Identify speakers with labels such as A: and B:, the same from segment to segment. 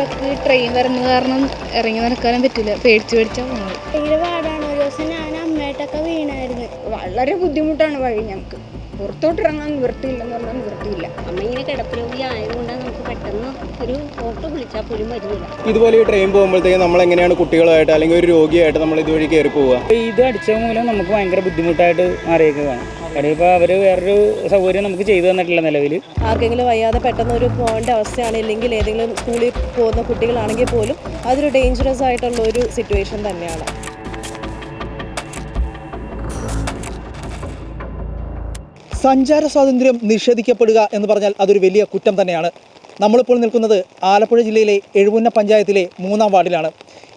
A: ഇടക്ക് ട്രെയിൻ വരുന്നത് കാരണം ഇറങ്ങി നടക്കാനും പറ്റില്ല, പേടിച്ചാ പോകുന്നത്.
B: ഭയങ്കര പാടാണ്. ഒരു ദിവസം ഞാൻ അമ്മയായിട്ടൊക്കെ വീണായിരുന്നു.
C: വളരെ ബുദ്ധിമുട്ടാണ് വഴി. ഞങ്ങൾക്ക് പുറത്തോട്ടിറങ്ങാൻ നിവൃത്തിയില്ലെന്ന് പറഞ്ഞാൽ നിവൃത്തിയില്ല.
D: അമ്മ ഇങ്ങനെ കിടപ്പുരോഗി ആയതുകൊണ്ട് നമുക്ക് പെട്ടെന്ന് ഒരു ഓട്ടോ വിളിച്ചാൽ പോലും വരുന്നില്ല.
E: ഇതുപോലെ ഈ ട്രെയിൻ പോകുമ്പോഴത്തേക്ക് നമ്മൾ എങ്ങനെയാണ് കുട്ടികളായിട്ട് അല്ലെങ്കിൽ ഒരു രോഗിയായിട്ട് നമ്മൾ ഇതുവഴി കയറി പോവുക?
F: ഇത് അടിച്ച മൂലം നമുക്ക് ഭയങ്കര ബുദ്ധിമുട്ടായിട്ട് മാറിയേക്കുകയാണ്. കാര്യം ഇപ്പോൾ അവർ വേറൊരു സൗകര്യം നമുക്ക് ചെയ്തു തന്നിട്ടില്ല നിലവിൽ.
G: ആർക്കെങ്കിലും വയ്യാതെ പെട്ടെന്ന് ഒരു പോകേണ്ട അവസ്ഥയാണ്, ഇല്ലെങ്കിൽ ഏതെങ്കിലും സ്കൂളിൽ പോകുന്ന കുട്ടികളാണെങ്കിൽ പോലും അതൊരു ഡേഞ്ചറസ് ആയിട്ടുള്ള ഒരു സിറ്റുവേഷൻ തന്നെയാണ്.
H: സഞ്ചാര സ്വാതന്ത്ര്യം നിഷേധിക്കപ്പെടുക എന്ന് പറഞ്ഞാൽ അതൊരു വലിയ കുറ്റം തന്നെയാണ്. നമ്മളിപ്പോൾ നിൽക്കുന്നത് ആലപ്പുഴ ജില്ലയിലെ എഴുപുന്ന പഞ്ചായത്തിലെ 3-ാം വാർഡിലാണ്.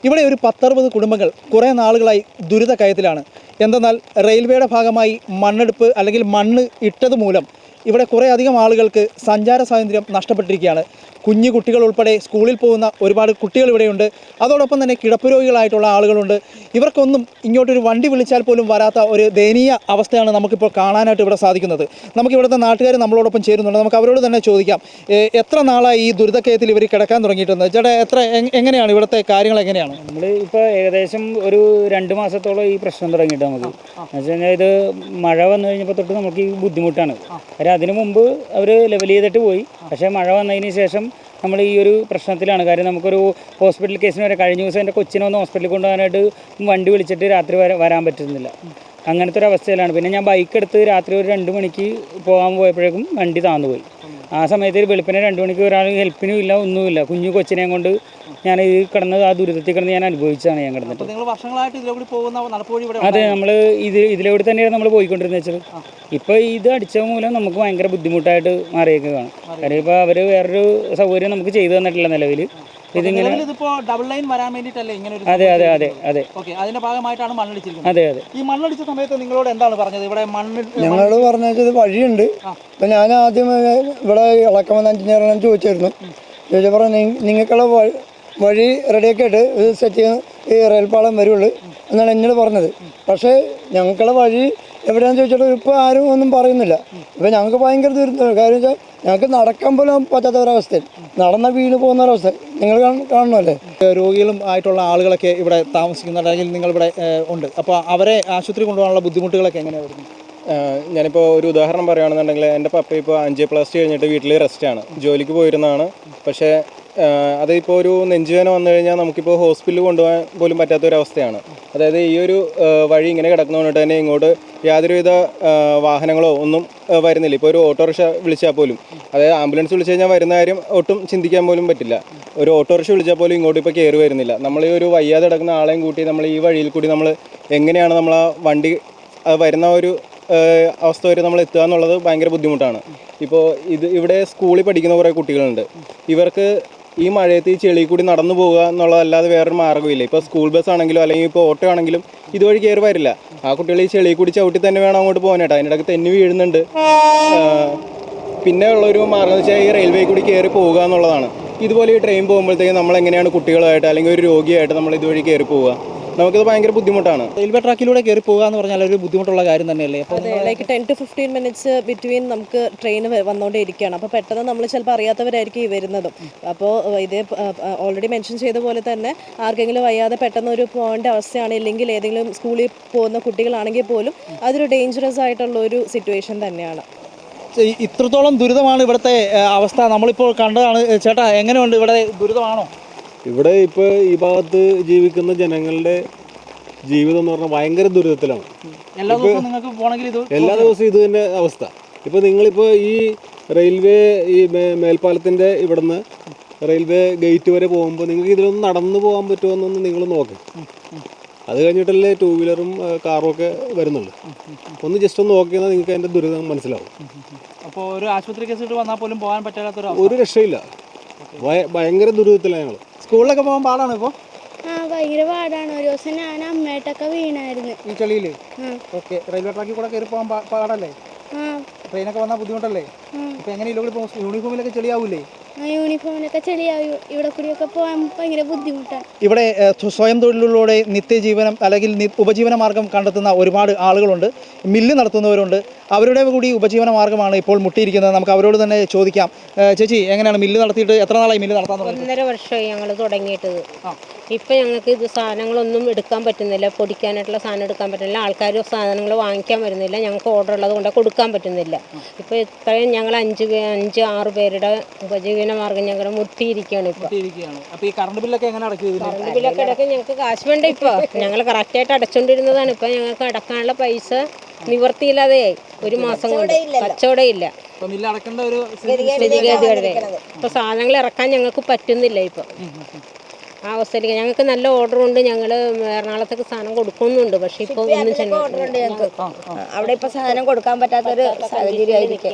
H: ഇവിടെ ഒരു 10-60 കുടുംബങ്ങൾ കുറേ നാളുകളായി ദുരിതക്കയത്തിലാണ്. എന്തെന്നാൽ റെയിൽവേയുടെ ഭാഗമായി മണ്ണെടുപ്പ് അല്ലെങ്കിൽ മണ്ണ് ഇട്ടത് മൂലം ഇവിടെ കുറേ അധികം ആളുകൾക്ക് സഞ്ചാര സ്വാതന്ത്ര്യം നഷ്ടപ്പെട്ടിരിക്കുകയാണ്. കുഞ്ഞു കുട്ടികൾ ഉൾപ്പെടെ സ്കൂളിൽ പോകുന്ന ഒരുപാട് കുട്ടികൾ ഇവിടെയുണ്ട്. അതോടൊപ്പം തന്നെ കിടപ്പ് രോഗികളായിട്ടുള്ള ആളുകളുണ്ട്. ഇവർക്കൊന്നും ഇങ്ങോട്ടൊരു വണ്ടി വിളിച്ചാൽ പോലും വരാത്ത ഒരു ദയനീയ അവസ്ഥയാണ് നമുക്കിപ്പോൾ കാണാനായിട്ട് ഇവിടെ സാധിക്കുന്നത്. നമുക്കിവിടുത്തെ നാട്ടുകാർ നമ്മളോടൊപ്പം ചേരുന്നുണ്ട്. നമുക്ക് അവരോട് തന്നെ ചോദിക്കാം, എത്ര നാളായി ഈ ദുരിതക്കയത്തിൽ ഇവർ കിടക്കാൻ തുടങ്ങിയിട്ടുണ്ട്? ചേട്ടാ, എങ്ങനെയാണ് ഇവിടുത്തെ കാര്യങ്ങൾ എങ്ങനെയാണ്?
F: നമ്മൾ ഇപ്പോൾ ഏകദേശം ഒരു 2 മാസത്തോളം ഈ പ്രശ്നം തുടങ്ങിയിട്ട് നമുക്ക് എന്ന് വെച്ച് കഴിഞ്ഞാൽ ഇത് മഴ വന്നു കഴിഞ്ഞപ്പോൾ തൊട്ട് നമുക്ക് ഈ ബുദ്ധിമുട്ടാണ്. കാര്യം അതിനു മുമ്പ് അവർ ലെവൽ ചെയ്തിട്ട് പോയി. പക്ഷേ മഴ വന്നതിന് ശേഷം നമ്മൾ ഈ ഒരു പ്രശ്നത്തിലാണ്. കാര്യം നമുക്കൊരു ഹോസ്പിറ്റൽ കേസിന് വരെ കഴിഞ്ഞ ദിവസം എൻ്റെ കൊച്ചിനെ ഒന്ന് ഹോസ്പിറ്റലിൽ കൊണ്ടുപോകാനായിട്ട് വണ്ടി വിളിച്ചിട്ട് രാത്രി വരാൻ പറ്റുന്നില്ല. അങ്ങനത്തെ ഒരു അവസ്ഥയിലാണ്. പിന്നെ ഞാൻ ബൈക്ക് എടുത്ത് രാത്രി ഒരു 2 മണിക്ക് പോകാൻ പോയപ്പോഴേക്കും വണ്ടി താന്നു പോയി. ആ സമയത്ത് വെളുപ്പിനെ 2 മണിക്ക് ഒരാൾ ഹെൽപ്പിനും ഇല്ല, ഒന്നുമില്ല. കുഞ്ഞു കൊച്ചിനെയും കൊണ്ട് ഞാൻ ഈ കിടന്ന് ആ ദുരിതത്തിൽ കിടന്ന് ഞാൻ അനുഭവിച്ചാണ് ഞാൻ കിടന്നിട്ട്. അതെ, നമ്മൾ ഇതിലൂടെ തന്നെയാണ് നമ്മൾ പോയിക്കൊണ്ടിരുന്നത് വെച്ചാൽ. ഇപ്പോൾ ഇത് അടിച്ച മൂലം നമുക്ക് ഭയങ്കര ബുദ്ധിമുട്ടായിട്ട് മാറിയേക്കുകയാണ്. കാര്യം ഇപ്പോൾ അവർ വേറൊരു സൗകര്യം നമുക്ക് ചെയ്തു തന്നിട്ടില്ല നിലവിൽ. ഇതിങ്ങനെ
H: ഡബിൾ ലൈൻ വരാൻ വേണ്ടിയിട്ടല്ലേ ഇങ്ങനെ ഒരു?
F: അതെ അതെ അതെ അതെ
H: അതിന്റെ ഭാഗമായിട്ടാണ് മണ്ണടിച്ചിരിക്കുന്നത്.
F: അതെ അതെ.
H: ഈ മണ്ണടിച്ച സമയത്ത് നിങ്ങളോട് എന്താണ് പറഞ്ഞത്? ഇവിടെ
I: ഞങ്ങളോട് പറഞ്ഞത് വഴിയുണ്ട്. അപ്പം ഞാൻ ആദ്യം ഇവിടെ ഇളക്കമെന്ന് എഞ്ചിനീയറിനെ ചോദിച്ചായിരുന്നു. ചോദിച്ചപ്പോൾ നിങ്ങൾക്കുള്ള വഴി റെഡിയാക്കിയിട്ട് ഇത് സെറ്റ് ചെയ്യുന്ന ഈ റെയിൽപാളം വരുള്ളൂ എന്നാണ് എന്നോട് പറഞ്ഞത്. പക്ഷേ ഞങ്ങൾക്കുള്ള വഴി എവിടെയാണെന്ന് ചോദിച്ചിട്ട് ഇപ്പോൾ ആരും ഒന്നും പറയുന്നില്ല. ഇപ്പം ഞങ്ങൾക്ക് ഭയങ്കര ദുരിതമാണ്. കാര്യം വെച്ചാൽ ഞങ്ങൾക്ക് നടക്കാൻ പോലും പറ്റാത്ത ഒരവസ്ഥയിൽ, നടന്ന വീണ് പോകുന്ന ഒരവസ്ഥ നിങ്ങൾ കാണണമല്ലേ.
H: രോഗികളും ആയിട്ടുള്ള ആളുകളൊക്കെ ഇവിടെ താമസിക്കുന്നുണ്ട്, അല്ലെങ്കിൽ നിങ്ങളിവിടെ ഉണ്ട്. അപ്പോൾ അവരെ ആശുപത്രി കൊണ്ടുപോകാനുള്ള ബുദ്ധിമുട്ടുകളൊക്കെ എങ്ങനെയാണ് വരുന്നത്?
E: ഞാനിപ്പോൾ ഒരു ഉദാഹരണം പറയുകയാണെന്നുണ്ടെങ്കിൽ എൻ്റെ പപ്പ ഇപ്പോൾ 5+ കഴിഞ്ഞിട്ട് വീട്ടിൽ റെസ്റ്റാണ്. ജോലിക്ക് പോയിരുന്നതാണ്. പക്ഷേ അതിപ്പോൾ ഒരു നെഞ്ചുവേദന വന്നു കഴിഞ്ഞാൽ നമുക്കിപ്പോൾ ഹോസ്പിറ്റലിൽ കൊണ്ടുപോകാൻ പോലും പറ്റാത്തൊരവസ്ഥയാണ്. അതായത് ഈ ഒരു വഴി ഇങ്ങനെ കിടക്കുന്നതുകൊണ്ട് തന്നെ ഇങ്ങോട്ട് യാതൊരുവിധ വാഹനങ്ങളോ ഒന്നും വരുന്നില്ല. ഇപ്പോൾ ഒരു ഓട്ടോറിക്ഷ വിളിച്ചാൽ പോലും, അതായത് ആംബുലൻസ് വിളിച്ചു കഴിഞ്ഞാൽ വരുന്ന കാര്യം ഒട്ടും ചിന്തിക്കാൻ പോലും പറ്റില്ല. ഒരു ഓട്ടോറിക്ഷ വിളിച്ചാൽ പോലും ഇങ്ങോട്ട് ഇപ്പോൾ കയറി വരുന്നില്ല. നമ്മൾ ഈ ഒരു വയ്യാതെ കിടക്കുന്ന ആളെയും കൂട്ടി നമ്മൾ ഈ വഴിയിൽ കൂടി നമ്മൾ എങ്ങനെയാണ് നമ്മൾ ആ വണ്ടി വരുന്ന ഒരു അവസ്ഥ വരെ നമ്മൾ എത്തുക എന്നുള്ളത് ഭയങ്കര ബുദ്ധിമുട്ടാണ്. ഇപ്പോൾ ഇവിടെ സ്കൂളിൽ പഠിക്കുന്ന കുറേ കുട്ടികളുണ്ട്. ഇവർക്ക് ഈ മഴയത്ത് ഈ ചെളി കൂടി നടന്നു പോകുക എന്നുള്ളതല്ലാതെ വേറൊരു മാർഗ്ഗമില്ല. ഇപ്പോൾ സ്കൂൾ ബസ് ആണെങ്കിലും അല്ലെങ്കിൽ ഇപ്പോൾ ഓട്ടോ ആണെങ്കിലും ഇതുവഴി കയറി വരില്ല. ആ കുട്ടികൾ ഈ ചെളി കൂടി ചവിട്ടി തന്നെ വേണം അങ്ങോട്ട് പോകാനായിട്ട്. അതിനിടയ്ക്ക് തെന്നി വീഴുന്നുണ്ട്. പിന്നെ ഉള്ളൊരു മാർഗ്ഗം എന്ന് വെച്ചാൽ ഈ റെയിൽവേ കൂടി കയറി പോവുക എന്നുള്ളതാണ്. ഇതുപോലെ ഈ ട്രെയിൻ പോകുമ്പോഴത്തേക്കും നമ്മൾ എങ്ങനെയാണ് കുട്ടികളായിട്ട് അല്ലെങ്കിൽ ഒരു രോഗിയായിട്ട് നമ്മൾ ഇതുവഴി കയറി പോവുക? നമുക്കത് ഭയങ്കര ബുദ്ധിമുട്ടാണ്.
H: റെയിൽവേ ട്രാക്കിലൂടെ കയറി പോകുക എന്ന് പറഞ്ഞാൽ ഒരു ബുദ്ധിമുട്ടുള്ള കാര്യം തന്നെയല്ലേ?
G: അതെ, ലൈക്ക് 10 to 15 മിനിറ്റ്സ് ബിറ്റ്വീൻ നമുക്ക് ട്രെയിൻ വന്നുകൊണ്ടേ ഇരിക്കുകയാണ്. അപ്പോൾ പെട്ടെന്ന് നമ്മൾ ചിലപ്പോൾ അറിയാത്തവരായിരിക്കും ഈ വരുന്നതും. അപ്പോൾ ഇത് ഓൾറെഡി മെൻഷൻ ചെയ്ത പോലെ തന്നെ ആർക്കെങ്കിലും വയ്യാതെ പെട്ടെന്ന് ഒരു പോകേണ്ട അവസ്ഥയാണ്, ഇല്ലെങ്കിൽ ഏതെങ്കിലും സ്കൂളിൽ പോകുന്ന കുട്ടികളാണെങ്കിൽ പോലും അതൊരു ഡേഞ്ചറസ് ആയിട്ടുള്ള ഒരു സിറ്റുവേഷൻ തന്നെയാണ്.
H: ഇത്രത്തോളം ദുരിതമാണ് ഇവിടുത്തെ അവസ്ഥ. നമ്മളിപ്പോൾ കണ്ടതാണ്. ചേട്ടാ, എങ്ങനെയുണ്ട് ഇവിടെ? ദുരിതമാണോ?
J: ഇവിടെ ഇപ്പോൾ ഈ ഭാഗത്ത് ജീവിക്കുന്ന ജനങ്ങളുടെ ജീവിതം എന്ന് പറഞ്ഞാൽ ഭയങ്കര ദുരിതത്തിലാണ്.
H: എല്ലാ
J: ദിവസവും ഇത് തന്നെ അവസ്ഥ. ഇപ്പോൾ നിങ്ങളിപ്പോൾ ഈ റെയിൽവേ ഈ മേൽപ്പാലത്തിൻ്റെ ഇവിടുന്ന് റെയിൽവേ ഗേറ്റ് വരെ പോകുമ്പോൾ നിങ്ങൾക്ക് ഇതിലൊന്നും നടന്നു പോകാൻ പറ്റുമെന്നൊന്ന് നിങ്ങൾ നോക്ക്. അത് കഴിഞ്ഞിട്ടല്ലേ 2 വീലറും കാറും ഒക്കെ വരുന്നുള്ളൂ. ഒന്ന് ജസ്റ്റ് ഒന്ന് നോക്കിയാൽ നിങ്ങൾക്ക് അതിൻ്റെ ദുരിതം മനസ്സിലാവും.
H: അപ്പോൾ ഒരു ആശുപത്രി കേസിട്ട് വന്നാൽ പോലും പോകാൻ പറ്റാത്തൊരു
J: ഒരു രക്ഷയില്ല. ഭയങ്കര ദുരിതത്തിലാണ് ഞങ്ങൾ.
H: സ്കൂളിലൊക്കെ പോകാൻ പാടാണ് ഇപ്പോൾ?
B: ഭയങ്കര പാടാണ്. ഒരു ദിവസം ഞാൻ അമ്മയായിട്ടൊക്കെ വീണായിരുന്നു
H: ഈ ചെളിയിൽ. ഓക്കെ, റെയിൽവേ ട്രാക്കിൽ കൂടെ കയറി പോകാൻ പാടല്ലേ? ട്രെയിനൊക്കെ വന്നാൽ ബുദ്ധിമുട്ടല്ലേ? ഇപ്പം എങ്ങനെ യൂണിഫോമിലൊക്കെ ചെളിയാവൂലേ?
B: യൂണിഫോമിനൊക്കെ ചെളിയാവും, ഇവിടെ കൂടിയൊക്കെ പോകാൻ ഭയങ്കര ബുദ്ധിമുട്ടാണ്.
H: ഇവിടെ സ്വയം തൊഴിലിലൂടെ നിത്യജീവനം അല്ലെങ്കിൽ ഉപജീവന മാർഗം കണ്ടെത്തുന്ന ഒരുപാട് ആളുകളുണ്ട്, മില്ല് നടത്തുന്നവരുണ്ട്. അവരുടെ കൂടി ഉപജീവന മാർഗ്ഗമാണ് ഇപ്പോൾ മുട്ടിയിരിക്കുന്നത്. നമുക്ക് അവരോട് തന്നെ ചോദിക്കാം. ചേച്ചി, എങ്ങനെയാണ് മില്ല് നടത്തിയിട്ട് എത്ര നാളായി മില്ല് നടത്താൻ തുടങ്ങി?
D: 1.5 വർഷമായി ഞങ്ങൾ തുടങ്ങിയിട്ടത്. ഇപ്പം ഞങ്ങൾക്ക് ഇത് സാധനങ്ങളൊന്നും എടുക്കാൻ പറ്റുന്നില്ല, പൊടിക്കാനായിട്ടുള്ള സാധനം എടുക്കാൻ പറ്റുന്നില്ല, ആൾക്കാർ സാധനങ്ങൾ വാങ്ങിക്കാൻ വരുന്നില്ല, ഞങ്ങൾക്ക് ഓർഡർ ഉള്ളത് കൊണ്ട് കൊടുക്കാൻ പറ്റുന്നില്ല. ഇപ്പോൾ ഇത്രയും ഞങ്ങൾ 5-6 പേരുടെ ഉപജീവന മാർഗ്ഗം ഞങ്ങൾ മുട്ടിയിരിക്കുകയാണ്. ഇപ്പോൾ
H: അപ്പോൾ ഈ കറണ്ട് ബില്ലൊക്കെ എങ്ങനെ അടയ്ക്കും?
D: കറണ്ട് ബില്ലൊക്കെ അടക്കം ഞങ്ങൾക്ക് കാശ് വേണ്ട. ഇപ്പോൾ ഞങ്ങൾ കറക്റ്റായിട്ട് അടച്ചുകൊണ്ടിരുന്നതാണ്. ഇപ്പം ഞങ്ങൾക്ക് അടക്കാനുള്ള പൈസ നിവർത്തിയില്ലാതെയായി. 1 മാസം കൊണ്ട് കച്ചവടം ഇല്ല. ഇപ്പോൾ സാധനങ്ങൾ ഇറക്കാൻ ഞങ്ങൾക്ക് പറ്റുന്നില്ല. ഇപ്പോൾ ആ അവസ്ഥയിലേക്ക് ഞങ്ങൾക്ക് നല്ല ഓർഡറുണ്ട്. ഞങ്ങൾ എറണാകുളത്തേക്ക് സാധനം കൊടുക്കുന്നുണ്ട്. പക്ഷെ ഇപ്പോൾ ഒന്നും
C: അവിടെ ഇപ്പോൾ സാധനം കൊടുക്കാൻ പറ്റാത്തൊരു സാഹചര്യമായിരിക്കും.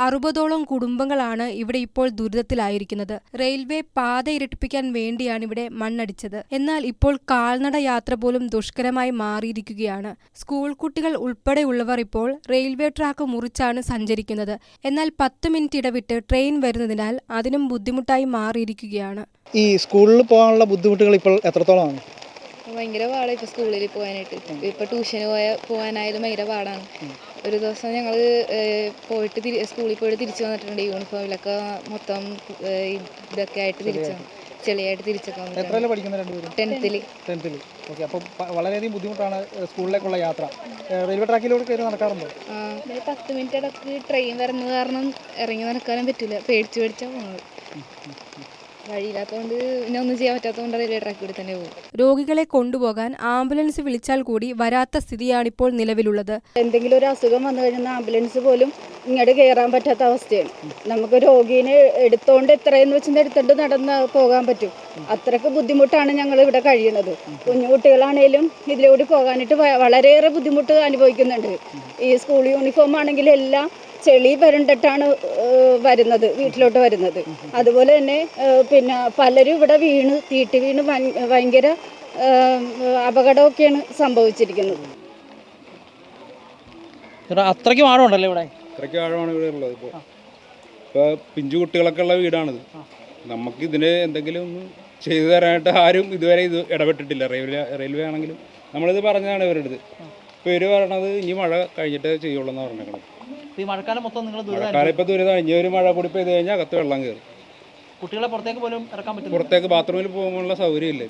K: 60ഓളം കുടുംബങ്ങളാണ് ഇവിടെ ഇപ്പോൾ ദുരിതത്തിലായിരിക്കുന്നത്. റെയിൽവേ പാത ഇരട്ടിപ്പിക്കാൻ വേണ്ടിയാണ് ഇവിടെ മണ്ണടിച്ചത്. എന്നാൽ ഇപ്പോൾ കാൽനട യാത്ര പോലും ദുഷ്കരമായി മാറിയിരിക്കുകയാണ്. സ്കൂൾ കുട്ടികൾ ഉൾപ്പെടെയുള്ളവർ ഇപ്പോൾ റെയിൽവേ ട്രാക്ക് മുറിച്ചാണ് സഞ്ചരിക്കുന്നത്. എന്നാൽ 10 മിനിറ്റ് ഇടവിട്ട് ട്രെയിൻ വരുന്നതിനാൽ അതിനും ബുദ്ധിമുട്ടായി മാറിയിരിക്കുകയാണ്.
H: ഈ സ്കൂളിൽ പോകാനുള്ള ബുദ്ധിമുട്ടുകൾ ഇപ്പോൾ എത്രത്തോളമാണ്?
A: ഭയങ്കര പാടാണ് ഇപ്പോൾ സ്കൂളിൽ പോകാനായിട്ട്. ഇപ്പോൾ ട്യൂഷന് പോകാനായാലും ഭയങ്കര പാടാണ്. ഒരു ദിവസം ഞങ്ങൾ സ്കൂളിൽ പോയിട്ട് തിരിച്ചു വന്നിട്ടുണ്ട്. യൂണിഫോമിലൊക്കെ മൊത്തം ഇതൊക്കെ ആയിട്ട് ചെളിയായിട്ട് തിരിച്ചൊക്കെ വന്നിട്ടുണ്ട്. 10th.
H: ഓക്കെ, അപ്പോൾ വളരെയധികം ബുദ്ധിമുട്ടാണ് സ്കൂളിലേക്കുള്ള യാത്ര. റെയിൽവേ ട്രാക്കിലൂടെ കയറി നടക്കാറുണ്ടോ?
A: 10 മിനിറ്റ് ഇടയ്ക്ക് ട്രെയിൻ വരുന്നത് കാരണം ഇറങ്ങി നടക്കാനും പറ്റില്ല. പേടിച്ചാണ് പോകുന്നത്. വഴിയില്ലാത്തതുകൊണ്ട് പിന്നെ ഒന്നും ചെയ്യാൻ പറ്റാത്തതുകൊണ്ട് റെയിൽവേ ട്രാക്ക് കൂടി തന്നെ പോകും.
K: രോഗികളെ കൊണ്ടുപോകാൻ ആംബുലൻസ് വിളിച്ചാൽ കൂടി വരാത്ത സ്ഥിതിയാണിപ്പോൾ നിലവിലുള്ളത്.
C: എന്തെങ്കിലും ഒരു അസുഖം വന്നു കഴിഞ്ഞാൽ ആംബുലൻസ് പോലും ഇങ്ങോട്ട് കയറാൻ പറ്റാത്ത അവസ്ഥയാണ്. നമുക്ക് രോഗീനെ എടുത്തോണ്ട് എത്രയെന്ന് വെച്ചാൽ എടുത്തോണ്ട് നടന്ന് പോകാൻ പറ്റും. അത്രയ്ക്ക് ബുദ്ധിമുട്ടാണ് ഞങ്ങൾ ഇവിടെ കഴിയുന്നത്. കുഞ്ഞു കുട്ടികളാണേലും ഇതിലൂടെ പോകാനായിട്ട് വളരെയേറെ ബുദ്ധിമുട്ട് അനുഭവിക്കുന്നുണ്ട്. ഈ സ്കൂൾ യൂണിഫോം ആണെങ്കിൽ എല്ലാം ചെളി വരണ്ടിട്ടാണ് വരുന്നത്, വീട്ടിലോട്ട് വരുന്നത്. അതുപോലെ തന്നെ പിന്നെ പലരും ഇവിടെ തീട്ടി വീണ് ഭയങ്കര അപകടമൊക്കെയാണ് സംഭവിച്ചിരിക്കുന്നത്.
H: അത്രയ്ക്കും ആഴമുണ്ടല്ലോ ഇവിടെ?
L: അത്രയ്ക്കും ആഴമാണ് ഇവിടെ ഉള്ളത്. ഇപ്പോൾ പിഞ്ചു കുട്ടികളൊക്കെ ഉള്ള വീടാണിത്. നമുക്ക് ഇതിന് എന്തെങ്കിലും ഒന്ന് ചെയ്തു തരാനായിട്ട് ആരും ഇതുവരെ ഇടപെട്ടിട്ടില്ല. റെയിൽവേ ആണെങ്കിലും നമ്മളിത് പറഞ്ഞതാണ് ഇവരുടെ അടുത്ത്. ഇപ്പോൾ ഇവർ പറയണത് ഇനി മഴ കഴിഞ്ഞിട്ട് ചെയ്യുള്ളൂ എന്നാണ് പറഞ്ഞേക്കണത്.
H: ഈ മഴക്കാലം മൊത്തം നിങ്ങൾ
L: മഴക്കാലം ഇപ്പോൾ ദുരിതം. ഇനി ഒരു മഴ കൂടി പെയ്ത് കഴിഞ്ഞാൽ അകത്ത് വെള്ളം കയറി.
H: കുട്ടികളെ പുറത്തേക്ക് പോലും ഇറക്കാൻ പറ്റും.
L: പുറത്തേക്ക് ബാത്റൂമിൽ പോകുമ്പോഴുള്ള സൗകര്യമില്ല.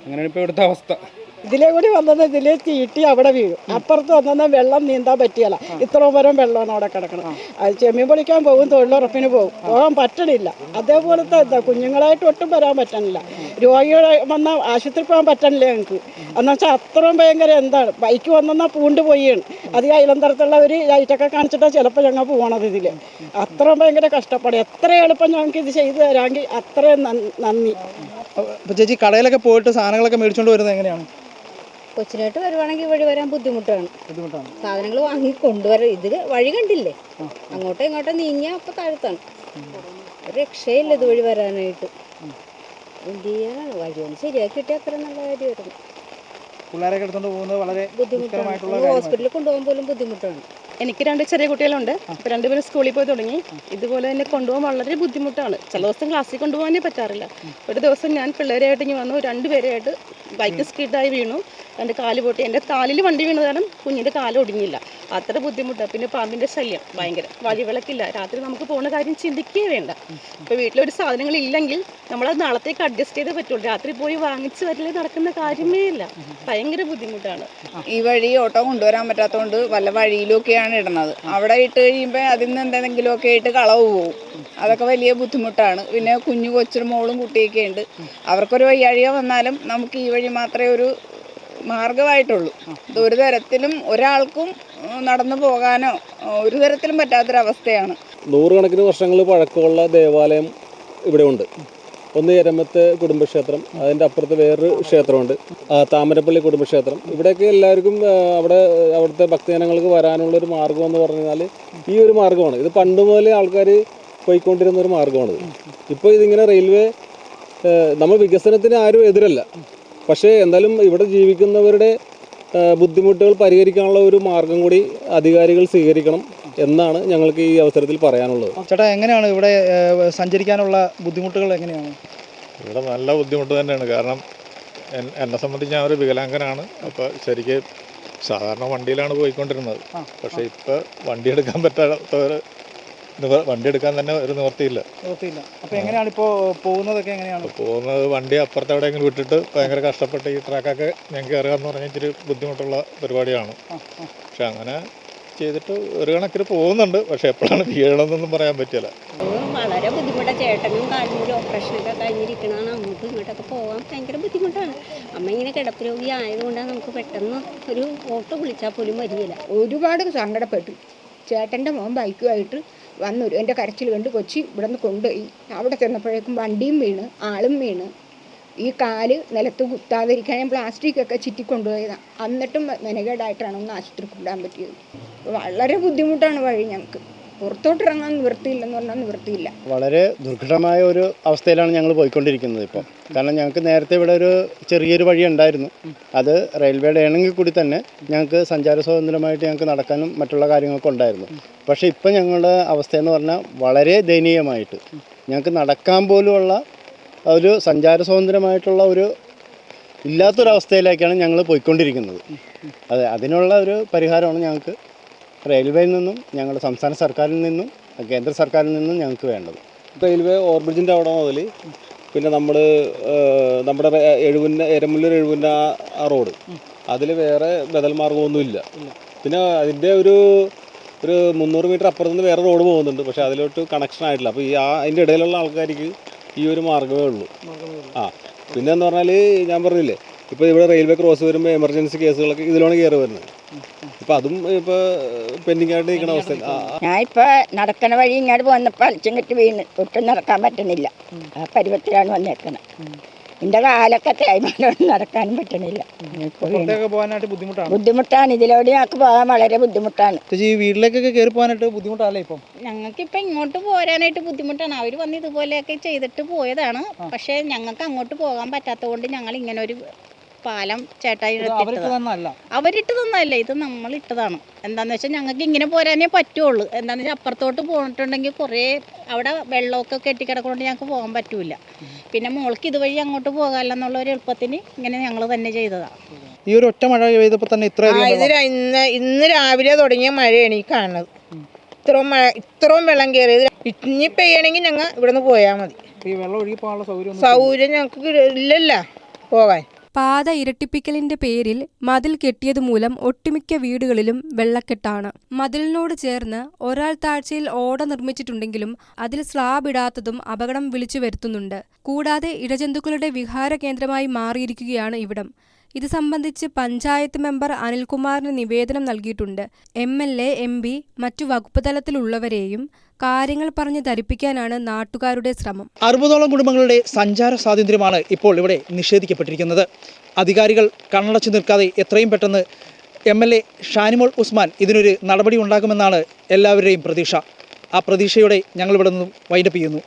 L: അങ്ങനെയാണ് ഇപ്പോൾ ഇവിടുത്തെ അവസ്ഥ.
C: ഇതിലെ കൂടി വന്നത് ഇതിലെ തീട്ടി അവിടെ വീഴും. അപ്പുറത്ത് വന്നാൽ വെള്ളം നീന്താൻ പറ്റിയല്ല. ഇത്ര വരം വെള്ളമാണ് അവിടെ കിടക്കണം. അത് ചെമ്മീൻ പൊളിക്കാൻ പോകും, തൊഴിലുറപ്പിന് പോകാൻ പറ്റണില്ല. അതേപോലത്തെ എന്താ കുഞ്ഞുങ്ങളായിട്ട് ഒട്ടും വരാൻ പറ്റണില്ല. രോഗികൾ വന്നാൽ ആശുപത്രിയിൽ പോകാൻ പറ്റണില്ല ഞങ്ങൾക്ക്. എന്നുവെച്ചാൽ അത്രയും ഭയങ്കര എന്താണ്, ബൈക്ക് വന്നാൽ പൂണ്ട് പോയാണ്. അത് അയലന്തരത്തുള്ളവർ ലൈറ്റൊക്കെ കാണിച്ചിട്ടാണ് ചിലപ്പോൾ ഞങ്ങൾ പോകണത്. ഇതിൽ അത്രയും ഭയങ്കര കഷ്ടപ്പാട്. എത്ര എളുപ്പം ഞങ്ങൾക്ക് ഇത് ചെയ്തു തരാമെങ്കിൽ അത്രയും നന്ദി.
H: ചേച്ചി, കടയിലൊക്കെ പോയിട്ട് സാധനങ്ങളൊക്കെ മേടിച്ചുകൊണ്ട് വരുന്നത് എങ്ങനെയാണ്?
D: കൊച്ചിനായിട്ട് വരുവാണെങ്കിൽ വഴി വരാൻ ബുദ്ധിമുട്ടാണ്. സാധനങ്ങൾ വാങ്ങി കൊണ്ടുവരാൻ ഇതിൽ വഴി കണ്ടില്ലേ, അങ്ങോട്ടോ ഇങ്ങോട്ടോ നീങ്ങിയാൽ അപ്പോൾ താഴത്താണ്. ഒരു രക്ഷയില്ല ഇത് വഴി വരാനായിട്ട്. എന്ത് ചെയ്യാനാണ്, വഴിയൊന്ന് ശരിയാക്കിയിട്ടേ അത്ര നല്ല കാര്യമായിരുന്നു.
H: പിള്ളേരൊക്കെ എടുത്തുകൊണ്ട് പോകുന്നത് വളരെ
D: ബുദ്ധിമുട്ടാണ്. ഹോസ്പിറ്റലിൽ കൊണ്ടുപോകാൻ പോലും ബുദ്ധിമുട്ടാണ്.
C: എനിക്ക് 2 ചെറിയ കുട്ടികളുണ്ട്. ഇപ്പോൾ 2 പേരും സ്കൂളിൽ പോയി തുടങ്ങി. ഇതുപോലെ തന്നെ കൊണ്ടുപോകാൻ വളരെ ബുദ്ധിമുട്ടാണ്. ചില ദിവസം ക്ലാസ്സിൽ കൊണ്ടുപോകാനേ പറ്റാറില്ല. ഒരു ദിവസം ഞാൻ പിള്ളേരായിട്ട് ഇങ്ങനെ വന്നു, 2 പേരായിട്ട് ബൈക്ക് സ്കിഡായി വീണു. എൻ്റെ കാല് പൊട്ടി. എൻ്റെ കാലിൽ വണ്ടി വീണത് കാരണം കുഞ്ഞിൻ്റെ കാല് ഒടിഞ്ഞില്ല. അത്ര ബുദ്ധിമുട്ടാണ്. പിന്നെ പാമ്പിൻ്റെ ശല്യം ഭയങ്കര. വഴിവിളക്കില്ല. രാത്രി നമുക്ക് പോകുന്ന കാര്യം ചിന്തിക്കുകയേ വേണ്ട. ഇപ്പോൾ വീട്ടിലൊരു സാധനങ്ങളില്ലെങ്കിൽ നമ്മളത് നാളത്തേക്ക് അഡ്ജസ്റ്റ് ചെയ്തേ പറ്റുള്ളൂ. രാത്രി പോയി വാങ്ങിച്ച് വരലേ നടക്കുന്ന കാര്യമേ ഇല്ല. ഭയങ്കര ബുദ്ധിമുട്ടാണ്. ഈ വഴി ഓട്ടോ കൊണ്ടുവരാൻ പറ്റാത്തതുകൊണ്ട് വല്ല വഴിയിലൊക്കെയാണ് ഇടുന്നത്. അവിടെ ഇട്ട് കഴിയുമ്പോൾ അതിൽ നിന്ന് എന്തെങ്കിലുമൊക്കെ ആയിട്ട് കളവ് പോകും. അതൊക്കെ വലിയ ബുദ്ധിമുട്ടാണ്. പിന്നെ കൊച്ചിനും മോളും കുട്ടിയൊക്കെ ഉണ്ട്. അവർക്കൊരു വയ്യാഴിക വന്നാലും നമുക്ക് ഈ വഴി മാത്രമേ ഒരു മാർഗമായിട്ടുള്ളൂ. ഒരു തരത്തിലും ഒരാൾക്കും നടന്നു പോകാനോ ഒരു തരത്തിലും പറ്റാത്തൊരവസ്ഥയാണ്.
E: 100 കണക്കിന് വർഷങ്ങൾ പഴക്കമുള്ള ദേവാലയം ഇവിടെ ഉണ്ട്. ഒന്ന് എരമത്തെ കുടുംബക്ഷേത്രം, അതിൻ്റെ അപ്പുറത്ത് വേറൊരു ക്ഷേത്രമുണ്ട്, താമരപ്പള്ളി കുടുംബക്ഷേത്രം. ഇവിടെയൊക്കെ എല്ലാവർക്കും അവിടുത്തെ ഭക്തജനങ്ങൾക്ക് വരാനുള്ളൊരു മാർഗ്ഗം എന്ന് പറഞ്ഞാൽ ഈ ഒരു മാർഗ്ഗമാണ്. ഇത് പണ്ട് മുതലേ ആൾക്കാർ പോയിക്കൊണ്ടിരുന്ന ഒരു മാർഗ്ഗമാണിത്. ഇപ്പോൾ ഇതിങ്ങനെ റെയിൽവേ, നമ്മൾ വികസനത്തിന് ആരും എതിരല്ല, പക്ഷേ എന്തായാലും ഇവിടെ ജീവിക്കുന്നവരുടെ ബുദ്ധിമുട്ടുകൾ പരിഹരിക്കാനുള്ള ഒരു മാർഗം കൂടി അധികാരികൾ സ്വീകരിക്കണം.
J: എന്നാണ് ഞങ്ങൾക്ക് ഈ അവസരത്തിൽ പറയാനുള്ളത്.
H: ചേട്ടാ, എങ്ങനെയാണ് ഇവിടെ സഞ്ചരിക്കാനുള്ള ബുദ്ധിമുട്ടുകൾ എങ്ങനെയാണ്?
M: ഇവിടെ നല്ല ബുദ്ധിമുട്ട് തന്നെയാണ്. കാരണം എന്നെ സംബന്ധിച്ച് ഞാൻ ഒരു വികലാംഗനാണ്. അപ്പോൾ ശരിക്കും സാധാരണ വണ്ടിയിലാണ് പോയിക്കൊണ്ടിരുന്നത്. പക്ഷേ ഇപ്പോൾ വണ്ടി എടുക്കാൻ പറ്റാത്തവർ വണ്ടി എടുക്കാൻ തന്നെ ഒരു നിവൃത്തിയില്ല.
H: അപ്പോൾ എങ്ങനെയാണ് ഇപ്പോൾ പോകുന്നതൊക്കെ? എങ്ങനെയാണ്
M: പോകുന്നത്? വണ്ടി അപ്പുറത്ത് എവിടെയെങ്കിലും വിട്ടിട്ട് ഭയങ്കര കഷ്ടപ്പെട്ട് ഈ ട്രാക്കൊക്കെ ഞങ്ങൾക്ക് കയറുക എന്ന് പറഞ്ഞാൽ ഇച്ചിരി ബുദ്ധിമുട്ടുള്ള പരിപാടിയാണ്. പക്ഷെ അങ്ങനെ ചെയ്തിട്ട് ഒരു കണക്കിന് പോകുന്നുണ്ട്. പക്ഷെ എപ്പോഴാണ് വീഴണമെന്നൊന്നും പറയാൻ പറ്റില്ല.
D: വളരെ ബുദ്ധിമുട്ടാണ്. ചേട്ടനും കാലിനൊരു ഓപ്പറേഷനൊക്കെ കഴിഞ്ഞിരിക്കണതാണ്. അങ്ങോട്ടും ഇങ്ങോട്ടൊക്കെ പോകാൻ ഭയങ്കര ബുദ്ധിമുട്ടാണ്. അമ്മ ഇങ്ങനെ കിടപ്പ് രോഗി ആയതുകൊണ്ടാണ് നമുക്ക് പെട്ടെന്ന് ഒരു ഓട്ടോ വിളിച്ചാൽ പോലും വരികയില്ല.
N: ഒരുപാട് സങ്കടപ്പെട്ടു. ചേട്ടൻ്റെ മോൻ ബൈക്കുമായിട്ട് വന്നു. എൻ്റെ കരച്ചിൽ കണ്ട് കൊച്ചി ഇവിടെ നിന്ന് കൊണ്ടുപോയി. അവിടെ ചെന്നപ്പോഴേക്കും വണ്ടിയും വീണ് ആളും വീണ്. ഈ കാല് നിലത്ത് കുത്താതിരിക്കാൻ ഞാൻ പ്ലാസ്റ്റിക്കൊക്കെ ചുറ്റിക്കൊണ്ടുപോയതാണ്. എന്നിട്ടും മെനകേടായിട്ടാണ് ഒന്ന് ആശുപത്രി കൊണ്ടുപോകാൻ പറ്റിയത്. വളരെ ബുദ്ധിമുട്ടാണ് വഴി. ഞങ്ങൾക്ക് പുറത്തോട്ടിറങ്ങാൻ നിവൃത്തിയില്ലെന്ന് പറഞ്ഞാൽ നിവൃത്തിയില്ല.
I: വളരെ ദുർഘടമായ ഒരു അവസ്ഥയിലാണ് ഞങ്ങൾ പോയിക്കൊണ്ടിരിക്കുന്നത് ഇപ്പം. കാരണം ഞങ്ങൾക്ക് നേരത്തെ ഇവിടെ ഒരു ചെറിയൊരു വഴി ഉണ്ടായിരുന്നു. അത് റെയിൽവേയുടെ ആണെങ്കിൽ കൂടി തന്നെ ഞങ്ങൾക്ക് സഞ്ചാര സ്വാതന്ത്ര്യമായിട്ട് ഞങ്ങൾക്ക് നടക്കാനും മറ്റുള്ള കാര്യങ്ങളൊക്കെ ഉണ്ടായിരുന്നു. പക്ഷേ ഇപ്പം ഞങ്ങളുടെ അവസ്ഥയെന്ന് പറഞ്ഞാൽ വളരെ ദയനീയമായിട്ട് ഞങ്ങൾക്ക് നടക്കാൻ പോലുമുള്ള ഒരു സഞ്ചാര സ്വാതന്ത്ര്യമായിട്ടുള്ള ഒരു ഇല്ലാത്തൊരവസ്ഥയിലേക്കാണ് ഞങ്ങൾ പോയിക്കൊണ്ടിരിക്കുന്നത്. അതെ, അതിനുള്ള ഒരു പരിഹാരമാണ് ഞങ്ങൾക്ക് റെയിൽവേയിൽ നിന്നും ഞങ്ങളുടെ സംസ്ഥാന സർക്കാരിൽ നിന്നും കേന്ദ്ര സർക്കാരിൽ നിന്നും ഞങ്ങൾക്ക് വേണ്ടത്.
J: റെയിൽവേ ഓവർബ്രിഡ്ജിൻ്റെ അവിടെ മുതൽ പിന്നെ നമ്മുടെ എരമുല്ലൂർ എഴുപുന്ന ആ റോഡ്, അതിൽ വേറെ ബദൽ മാർഗമൊന്നുമില്ല. പിന്നെ അതിൻ്റെ ഒരു 300 മീറ്റർ അപ്പുറത്ത് നിന്ന് വേറെ റോഡ് പോകുന്നുണ്ട്. പക്ഷേ അതിലോട്ട് കണക്ഷൻ ആയിട്ടില്ല. അപ്പോൾ അതിൻ്റെ ഇടയിലുള്ള ആൾക്കാർക്ക് ഈ ഒരു മാർഗ്ഗമേ ഉള്ളൂ. പിന്നെ എന്ന് പറഞ്ഞാൽ ഞാൻ പറഞ്ഞില്ലേ, ഇപ്പോൾ ഇവിടെ റെയിൽവേ ക്രോസ് വരുമ്പോൾ എമർജൻസി കേസുകളൊക്കെ ഇതിലാണ് കയറി വരുന്നത്. ഇപ്പം അതും ഇപ്പോൾ പെൻഡിങ് ആയിട്ട് നിൽക്കുന്ന അവസ്ഥ.
N: ഞാൻ ഇപ്പോൾ നടക്കണ വഴി ഇങ്ങോട്ട് വന്നപ്പോൾ അലച്ചങ്ങട്ട് വീണ് ഒട്ടും നടക്കാൻ പറ്റുന്നില്ല. ആ പരുവത്തിലാണ് വന്നേക്കുന്നത്. എൻ്റെ കാലൊക്കെ തേയ്മാനം നടക്കാനും പറ്റണില്ല. ബുദ്ധിമുട്ടാണ്. ഇതിലൂടെ ഞങ്ങൾക്ക് പോകാൻ വളരെ ബുദ്ധിമുട്ടാണ്.
H: വീട്ടിലേക്കൊക്കെ കയറി പോകാനായിട്ട് ബുദ്ധിമുട്ടല്ലേ ഇപ്പം?
D: ഞങ്ങൾക്കിപ്പോൾ ഇങ്ങോട്ട് പോരാനായിട്ട് ബുദ്ധിമുട്ടാണ്. അവർ വന്ന് ഇതുപോലെയൊക്കെ ചെയ്തിട്ട് പോയതാണ്. പക്ഷേ ഞങ്ങൾക്ക് അങ്ങോട്ട് പോകാൻ പറ്റാത്തത് കൊണ്ട് ഞങ്ങൾ ഇങ്ങനെ ഒരു പാലം ചേട്ടായി അവരിട്ട് തന്നല്ല, ഇത് നമ്മൾ ഇട്ടതാണ്. എന്താണെന്ന് വെച്ചാൽ ഞങ്ങൾക്ക് ഇങ്ങനെ പോരാനേ പറ്റുള്ളൂ. എന്താണെന്ന് വെച്ചാൽ അപ്പുറത്തോട്ട് പോയിട്ടുണ്ടെങ്കിൽ കുറേ അവിടെ വെള്ളമൊക്കെ കെട്ടിക്കിടക്കൊണ്ട് ഞങ്ങൾക്ക് പോകാൻ പറ്റൂല. പിന്നെ മോൾക്ക് ഇതുവഴി അങ്ങോട്ട് പോകാമെന്നുള്ള ഒരു എളുപ്പത്തിന് ഇങ്ങനെ ഞങ്ങൾ തന്നെ ചെയ്തതാണ്.
H: ഈ ഒരു ഒറ്റ മഴ പെയ്തപ്പോൾ തന്നെ
N: ഇന്ന് രാവിലെ തുടങ്ങിയ മഴയാണ് ഈ കാണുന്നത്. ഇത്രയും വെള്ളം കയറിയത്. ഇനി പെയ്യണമെങ്കിൽ ഞങ്ങൾ ഇവിടെ നിന്ന് പോയാൽ മതി.
H: ഈ വെള്ളം ഒഴുകി പോകാനുള്ള
N: സൗകര്യം ഞങ്ങൾക്ക് ഇല്ലല്ലോ പോകാൻ.
K: പാത ഇരട്ടിപ്പിക്കലിന്റെ പേരിൽ മതിൽ കെട്ടിയത് മൂലം ഒട്ടുമിക്ക വീടുകളിലും വെള്ളക്കെട്ടാണ്. മതിലിനോട് ചേർന്ന് ഒരാൾ താഴ്ചയിൽ ഓട നിർമ്മിച്ചിട്ടുണ്ടെങ്കിലും അതിൽ സ്ലാബ് ഇടാത്തതും അപകടം വിളിച്ചു വരുത്തുന്നുണ്ട്. കൂടാതെ ഇഴജന്തുക്കളുടെ വിഹാര കേന്ദ്രമായി മാറിയിരിക്കുകയാണ് ഇവിടം. ഇത് സംബന്ധിച്ച് പഞ്ചായത്ത് മെമ്പർ അനിൽകുമാറിന് നിവേദനം നൽകിയിട്ടുണ്ട്. MLA, MP, മറ്റു വകുപ്പ് തലത്തിലുള്ളവരെയും കാര്യങ്ങൾ പറഞ്ഞ് ധരിപ്പിക്കാനാണ് നാട്ടുകാരുടെ ശ്രമം. 60ഓളം
H: കുടുംബങ്ങളുടെ സഞ്ചാര സ്വാതന്ത്ര്യമാണ് ഇപ്പോൾ ഇവിടെ നിഷേധിക്കപ്പെട്ടിരിക്കുന്നത്. അധികാരികൾ കണ്ണടച്ചു നിൽക്കാതെ എത്രയും പെട്ടെന്ന് MLA ഷാനിമോൾ ഉസ്മാൻ ഇതിനൊരു നടപടി ഉണ്ടാകുമെന്നാണ് എല്ലാവരുടെയും പ്രതീക്ഷ. ആ പ്രതീക്ഷയോടെ ഞങ്ങളിവിടെ നിന്നും വൈൻഡപ്പ് ചെയ്യുന്നു.